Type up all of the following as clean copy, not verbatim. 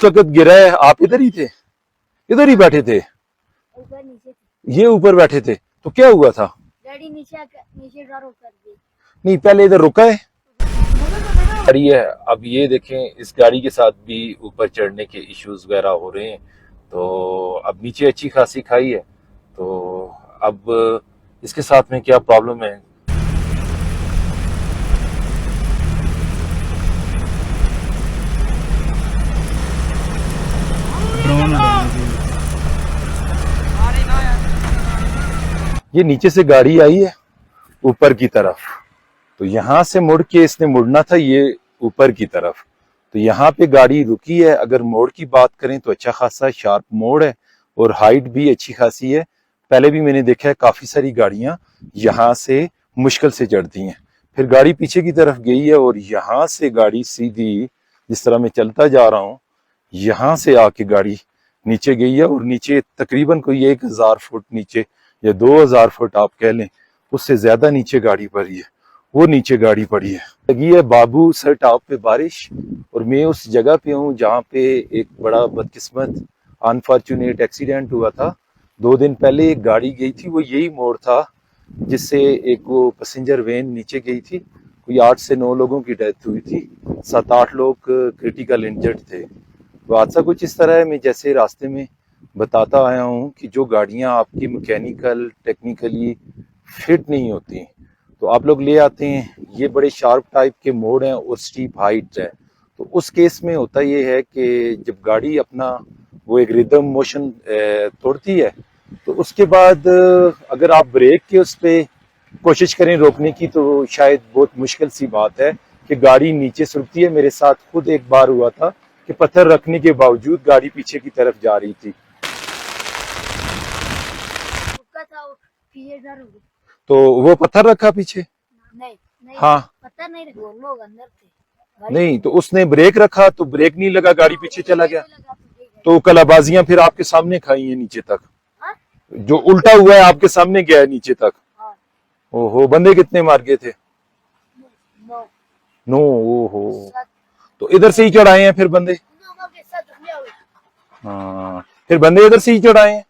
जिस वक्त गिरा है आप इधर ही थे, इधर ही बैठे थे? ऊपर नीचे ये ऊपर बैठे थे तो क्या हुआ था? गाड़ी नीचे ड्रॉप कर दी। नहीं, पहले इधर रुका है गाड़ी है। अब ये देखें, इस गाड़ी के साथ भी ऊपर चढ़ने के इश्यूज वगैरह हो रहे हैं। तो अब नीचे अच्छी खासी खाई है, तो अब इसके साथ में क्या प्रॉब्लम है? ये नीचे से गाड़ी आई है ऊपर की तरफ, तो यहां से मुड़ के इसने मुड़ना था ये ऊपर की तरफ, तो यहाँ पे गाड़ी रुकी है। अगर मोड़ की बात करें तो अच्छा खासा शार्प मोड़ है और हाइट भी अच्छी खासी है। पहले भी मैंने देखा है काफी सारी गाड़ियां यहाँ से मुश्किल से चढ़ती हैं। फिर गाड़ी पीछे की तरफ गई है और यहाँ से गाड़ी सीधी, जिस तरह मैं चलता जा रहा हूँ, यहाँ से आके गाड़ी नीचे गई है और नीचे तकरीबन कोई 1000 फुट नीचे या 2000 फुट आप कह लें, उससे ज्यादा नीचे गाड़ी पड़ी है। वो नीचे गाड़ी पड़ी है। लगी है बाबू सर टॉप पे बारिश, और मैं उस जगह पे हूँ जहाँ पे एक बड़ा बदकिस्मत अनफॉर्चुनेट एक्सीडेंट हुआ था। 2 दिन पहले एक गाड़ी गई थी, वो यही मोड़ था जिससे एक वो पैसेंजर वैन नीचे गई थी। कोई 8 से 9 लोगों की डेथ हुई थी, 7-8 लोग क्रिटिकल इंजर्ड थे। तो हादसा कुछ इस तरह है, मैं जैसे रास्ते में बताता आया हूँ कि जो गाड़ियाँ आपकी मैकेनिकल टेक्निकली फिट नहीं होती तो आप लोग ले आते हैं, ये बड़े शार्प टाइप के मोड़ हैं और स्टीप हाइट है, तो उस केस में होता ये है कि जब गाड़ी अपना वो एक रिदम मोशन तोड़ती है तो उसके बाद अगर आप ब्रेक के उस पर कोशिश करें रोकने की तो शायद बहुत मुश्किल सी बात है कि गाड़ी नीचे सुरकती है। मेरे साथ खुद एक बार हुआ था कि पत्थर रखने के बावजूद गाड़ी पीछे की तरफ जा रही थी। तो वो पत्थर रखा पीछे? नहीं, हाँ, पत्थर नहीं रखा, लोग अंदर थे। नहीं तो उसने ब्रेक रखा तो ब्रेक नहीं लगा, गाड़ी पीछे चला गया। तो कलाबाजियां फिर आपके सामने खाई हैं नीचे तक। हाँ? जो उल्टा हुआ है आपके सामने गया है नीचे तक। हाँ। ओहो, बंदे कितने मार गए थे? 9। ओहो, तो इधर से ही चढ़ाए हैं फिर बंदे? हाँ, फिर बंदे इधर से ही चढ़ाए हैं।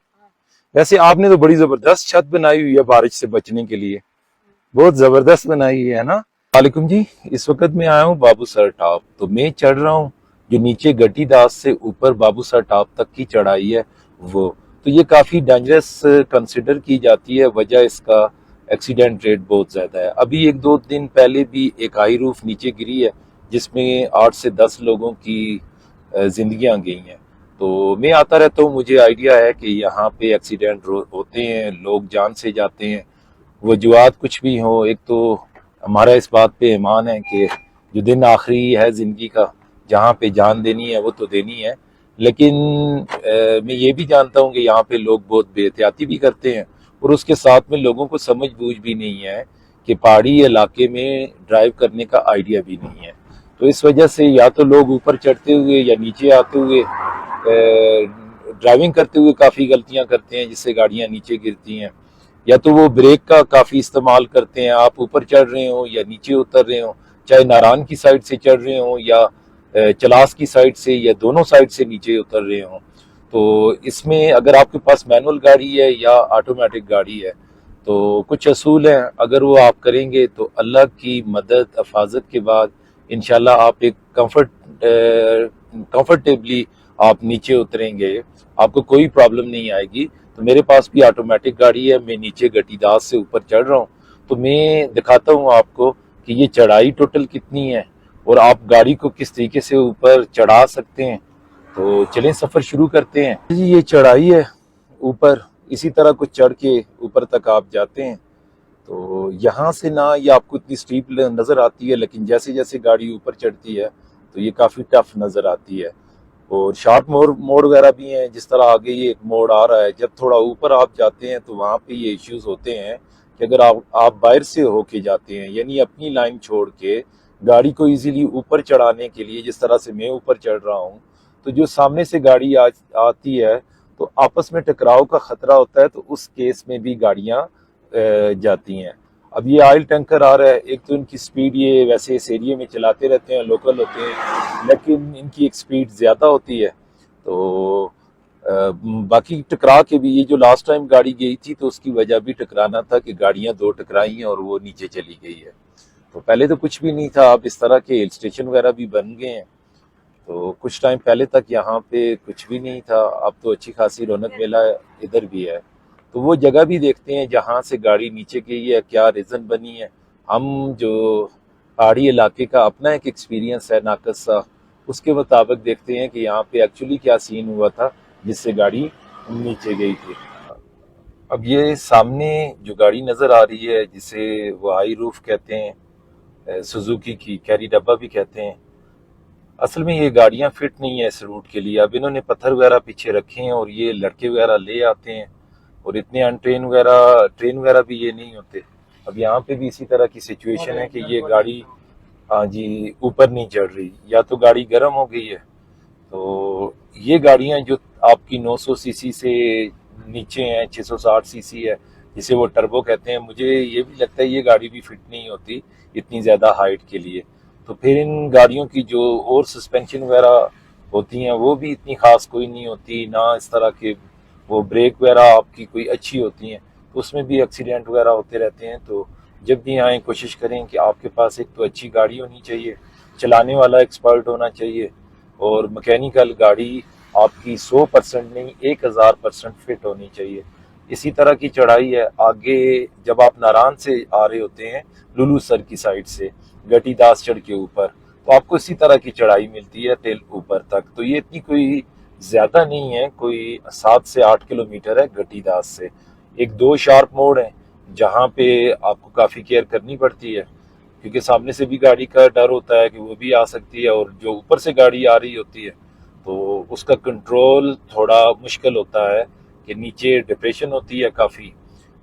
वैसे आपने तो बड़ी जबरदस्त छत बनाई हुई है बारिश से बचने के लिए, बहुत जबरदस्त बनाई है ना। वालेकुम जी, इस वक्त मैं आया हूँ बाबू सर टॉप, तो मैं चढ़ रहा हूँ जो नीचे गटी दास से ऊपर बाबू सर टॉप तक की चढ़ाई है वो, तो ये काफी डेंजरस कंसिडर की जाती है। वजह इसका एक्सीडेंट रेट बहुत ज्यादा है। अभी 1-2 दिन पहले भी एक हाई रूफ नीचे गिरी है जिसमें 8 से 10 लोगों की जिंदगियां गई हैं। तो मैं आता रहता हूँ, मुझे आइडिया है कि यहाँ पे एक्सीडेंट होते हैं, लोग जान से जाते हैं। वजूहात कुछ भी हो, एक तो हमारा इस बात पे ईमान है कि जो दिन आखिरी है जिंदगी का, जहाँ पे जान देनी है वो तो देनी है, लेकिन मैं ये भी जानता हूँ कि यहाँ पे लोग बहुत बेहतियाती भी करते हैं और उसके साथ में लोगों को समझ बूझ भी नहीं है कि पहाड़ी इलाके में ड्राइव करने का आइडिया भी नहीं है। तो इस वजह से या तो लोग ऊपर चढ़ते हुए या नीचे आते हुए ड्राइविंग करते हुए काफ़ी गलतियां करते हैं जिससे गाड़ियां नीचे गिरती हैं, या तो वो ब्रेक का काफ़ी इस्तेमाल करते हैं। आप ऊपर चढ़ रहे हो या नीचे उतर रहे हो, चाहे नारायण की साइड से चढ़ रहे हो या चलास की साइड से, या दोनों साइड से नीचे उतर रहे हो, तो इसमें अगर आपके पास मैनुअल गाड़ी है या ऑटोमेटिक गाड़ी है तो कुछ असूल हैं, अगर वो आप करेंगे तो अल्लाह की मदद हिफाजत के बाद इंशाल्लाह आप एक कंफर्टेबली आप नीचे उतरेंगे, आपको कोई प्रॉब्लम नहीं आएगी। तो मेरे पास भी ऑटोमेटिक गाड़ी है, मैं नीचे गटीदास से ऊपर चढ़ रहा हूँ, तो मैं दिखाता हूँ आपको कि ये चढ़ाई टोटल कितनी है और आप गाड़ी को किस तरीके से ऊपर चढ़ा सकते हैं। तो चलें सफर शुरू करते हैं जी। ये चढ़ाई है ऊपर, इसी तरह कुछ चढ़ के ऊपर तक आप जाते हैं। तो यहाँ से ना ये आपको इतनी स्टीप नजर आती है, लेकिन जैसे जैसे गाड़ी ऊपर चढ़ती है तो ये काफी टफ नजर आती है। और शार्प मोड़ वगैरह भी हैं, जिस तरह आगे ये एक मोड़ आ रहा है, जब थोड़ा ऊपर आप जाते हैं तो वहाँ पे ये इश्यूज होते हैं कि अगर आप बाहर से होके जाते हैं, यानी अपनी लाइन छोड़ के गाड़ी को इजीली ऊपर चढ़ाने के लिए, जिस तरह से मैं ऊपर चढ़ रहा हूँ, तो जो सामने से गाड़ी आती है तो आपस में टकराव का खतरा होता है, तो उस केस में भी गाड़ियाँ जाती हैं। अब ये ऑयल टैंकर आ रहा है, एक तो इनकी स्पीड, ये वैसे इस एरिया में चलाते रहते हैं, लोकल होते हैं, लेकिन इनकी एक स्पीड ज़्यादा होती है, तो बाकी टकरा के भी, ये जो लास्ट टाइम गाड़ी गई थी तो उसकी वजह भी टकराना था कि गाड़ियां दो टकराई हैं और वो नीचे चली गई है। तो पहले तो कुछ भी नहीं था, अब इस तरह के हिल स्टेशन वगैरह भी बन गए हैं। तो कुछ टाइम पहले तक यहाँ पे कुछ भी नहीं था, अब तो अच्छी खासी रौनक मेला इधर भी है। तो वो जगह भी देखते हैं जहाँ से गाड़ी नीचे गई है, क्या रीज़न बनी है। हम जो पहाड़ी इलाके का अपना एक एक्सपीरियंस है नाकस सा, उसके मुताबिक देखते हैं कि यहाँ पे एक्चुअली क्या सीन हुआ था जिससे गाड़ी नीचे गई थी। अब ये सामने जो गाड़ी नज़र आ रही है जिसे वो हाई रूफ कहते हैं, सुजुकी की कैरी डब्बा भी कहते हैं, असल में ये गाड़ियां फिट नहीं है इस रूट के लिए। अब इन्होंने पत्थर वगैरह पीछे रखे हैं और ये लड़के वगैरह ले आते हैं, और इतने अनट्रेन वगैरह ट्रेन वगैरह भी ये नहीं होते। अब यहाँ पे भी इसी तरह की सिचुएशन है कि ये गाड़ी, हाँ जी, ऊपर नहीं चढ़ रही, या तो गाड़ी गर्म हो गई है। तो ये गाड़ियां जो आपकी 900 सीसी से नीचे हैं, 660 सीसी है जिसे वो टर्बो कहते हैं, मुझे ये भी लगता है ये गाड़ी भी फिट नहीं होती इतनी ज़्यादा हाइट के लिए। तो फिर इन गाड़ियों की जो और सस्पेंशन वगैरह होती हैं वो भी इतनी खास कोई नहीं होती, ना इस तरह के वो ब्रेक वगैरह आपकी कोई अच्छी होती हैं, तो उसमें भी एक्सीडेंट वगैरह होते रहते हैं। तो जब भी आए कोशिश करें कि आपके पास एक तो अच्छी गाड़ी होनी चाहिए, चलाने वाला एक्सपर्ट होना चाहिए, और मैकेनिकल गाड़ी आपकी 100% नहीं 1000% फिट होनी चाहिए। इसी तरह की चढ़ाई है आगे, जब आप नारायण से आ रहे होते हैं लुलू सर की साइड से गटी दास चढ़ के ऊपर, तो आपको इसी तरह की चढ़ाई मिलती है टेल ऊपर तक। तो ये इतनी कोई ज्यादा नहीं है, कोई 7 से 8 किलोमीटर है गटी दास से। एक दो शार्प मोड़ है जहाँ पे आपको काफी केयर करनी पड़ती है, क्योंकि सामने से भी गाड़ी का डर होता है कि वो भी आ सकती है, और जो ऊपर से गाड़ी आ रही होती है तो उसका कंट्रोल थोड़ा मुश्किल होता है कि नीचे डिप्रेशन होती है काफ़ी,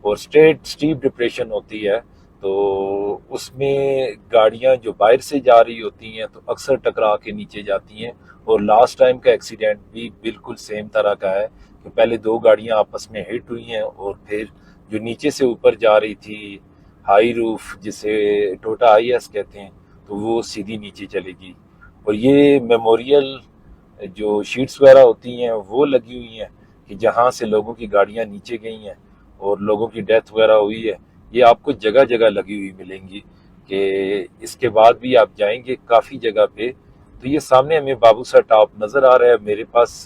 और स्ट्रेट स्टीप डिप्रेशन होती है। तो उसमें गाड़ियां जो बाहर से जा रही होती हैं तो अक्सर टकरा के नीचे जाती हैं। और लास्ट टाइम का एक्सीडेंट भी बिल्कुल सेम तरह का है कि पहले दो गाड़ियां आपस में हिट हुई हैं, और फिर जो नीचे से ऊपर जा रही थी हाई रूफ जिसे टोटा IS कहते हैं, तो वो सीधी नीचे चलेगी। और ये मेमोरियल जो शीट्स वगैरह होती हैं वो लगी हुई हैं कि जहाँ से लोगों की गाड़ियाँ नीचे गई हैं और लोगों की डेथ वगैरह हुई है, ये आपको जगह जगह लगी हुई मिलेंगी। कि इसके बाद भी आप जाएंगे काफ़ी जगह पे, तो ये सामने हमें बाबूसर टॉप नज़र आ रहा है, मेरे पास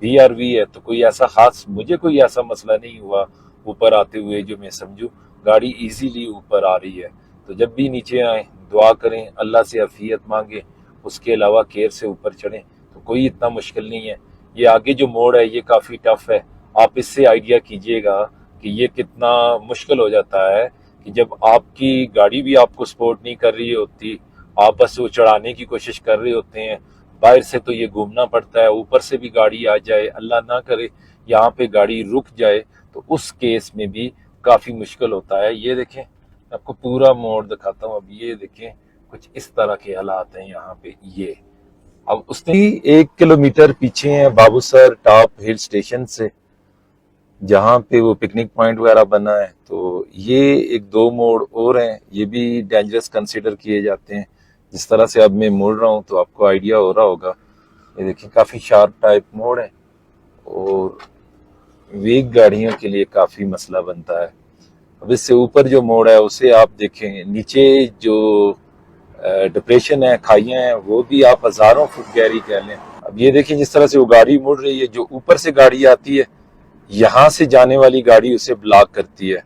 BRV है, तो कोई ऐसा खास मुझे कोई ऐसा मसला नहीं हुआ ऊपर आते हुए जो मैं समझूं गाड़ी इजीली ऊपर आ रही है। तो जब भी नीचे आए दुआ करें, अल्लाह से अफियत मांगे, उसके अलावा केयर से ऊपर चढ़ें, तो कोई इतना मुश्किल नहीं है। ये आगे जो मोड़ है ये काफ़ी टफ है, आप इससे आइडिया कीजिएगा कि ये कितना मुश्किल हो जाता है कि जब आपकी गाड़ी भी आपको सपोर्ट नहीं कर रही होती, आप बस वो चढ़ाने की कोशिश कर रहे होते हैं, बाहर से तो ये घूमना पड़ता है, ऊपर से भी गाड़ी आ जाए, अल्लाह ना करे यहाँ पे गाड़ी रुक जाए, तो उस केस में भी काफ़ी मुश्किल होता है। ये देखें, आपको पूरा मोड़ दिखाता हूँ। अब ये देखें कुछ इस तरह के हालात हैं यहाँ पे। ये अब उसने 1 किलोमीटर पीछे है बाबूसर टॉप हिल स्टेशन से, जहाँ पे वो पिकनिक पॉइंट वगैरह बना है। तो ये एक दो मोड़ और हैं, ये भी डेंजरस कंसिडर किए जाते हैं। जिस तरह से अब मैं मुड़ रहा हूँ तो आपको आइडिया हो रहा होगा। ये देखिए काफ़ी शार्प टाइप मोड़ है, और वेग गाड़ियों के लिए काफ़ी मसला बनता है। अब इससे ऊपर जो मोड़ है उसे आप देखें, नीचे जो डिप्रेशन है, खाइयां हैं, वो भी आप हजारों फुट गहरी कह लें। अब ये देखिए जिस तरह से वो गाड़ी मुड़ रही है, जो ऊपर से गाड़ी आती है यहाँ से जाने वाली गाड़ी उसे ब्लॉक करती है।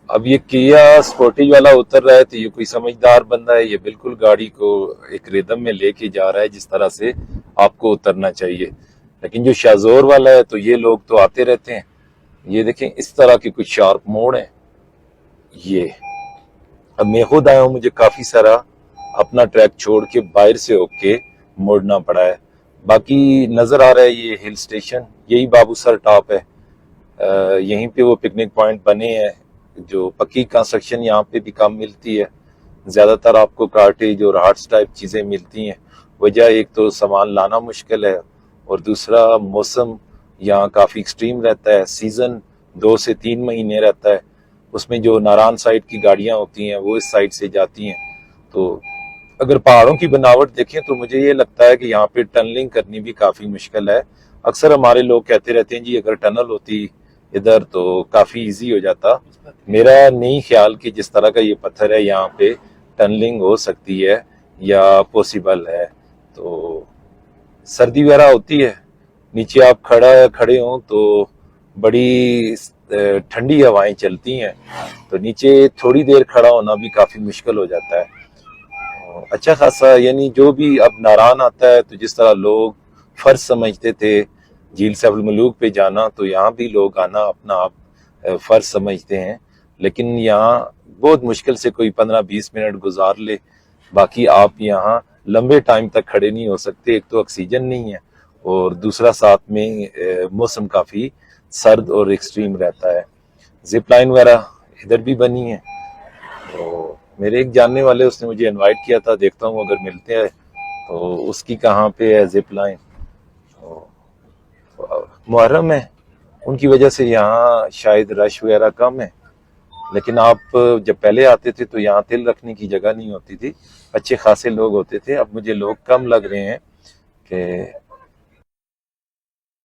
अब ये किया स्पोर्टेज वाला उतर रहा है तो ये कोई समझदार बंदा है, ये बिल्कुल गाड़ी को एक रिदम में लेके जा रहा है जिस तरह से आपको उतरना चाहिए। लेकिन जो शाजोर वाला है तो ये लोग तो आते रहते हैं। ये देखें इस तरह के कुछ शार्प मोड़ हैं। ये अब मैं खुद आया हूँ, मुझे काफी सारा अपना ट्रैक छोड़ के बाहर से होके मुड़ना पड़ा है। बाकी नजर आ रहा है ये हिल स्टेशन, यही बाबूसर टॉप है। यहीं पे वो पिकनिक पॉइंट बने हैं। जो पक्की कंस्ट्रक्शन यहाँ पे भी कम मिलती है, ज्यादातर आपको कार्टेज और हार्ट्स टाइप चीजें मिलती हैं। वजह एक तो सामान लाना मुश्किल है, और दूसरा मौसम यहाँ काफी एक्सट्रीम रहता है। सीजन 2 से 3 महीने रहता है। उसमें जो नारायण साइड की गाड़ियां होती हैं वो इस साइड से जाती हैं, तो अगर पहाड़ों की बनावट देखें तो मुझे ये लगता है कि यहाँ पे टनलिंग करनी भी काफी मुश्किल है। अक्सर हमारे लोग कहते रहते हैं जी अगर टनल होती इधर तो काफी इजी हो जाता। मेरा नहीं ख्याल कि जिस तरह का ये पत्थर है यहाँ पे टनलिंग हो सकती है या पॉसिबल है। तो सर्दी वगैरह होती है, नीचे आप खड़े हों तो बड़ी ठंडी हवाएं चलती हैं, तो नीचे थोड़ी देर खड़ा होना भी काफी मुश्किल हो जाता है। अच्छा खासा यानी जो भी अब नारान आता है, तो जिस तरह लोग फर्ज समझते थे झील सैफुल मलूक पे जाना, तो यहाँ भी लोग आना अपना आप फर्ज समझते हैं। लेकिन यहाँ बहुत मुश्किल से कोई 15-20 मिनट गुजार ले, बाकी आप यहाँ लंबे टाइम तक खड़े नहीं हो सकते। एक तो ऑक्सीजन नहीं है और दूसरा साथ में मौसम काफी सर्द और एक्सट्रीम रहता है। जिप लाइन वगैरह इधर भी बनी है, तो मेरे एक जानने वाले उसने मुझे इनवाइट किया था, देखता हूँ अगर मिलते हैं तो उसकी कहाँ पे है जिप लाइन। तो मुहर्रम है, उनकी वजह से यहाँ शायद रश वगैरह कम है। लेकिन आप जब पहले आते थे तो यहाँ तिल रखने की जगह नहीं होती थी, अच्छे खासे लोग होते थे। अब मुझे लोग कम लग रहे हैं कि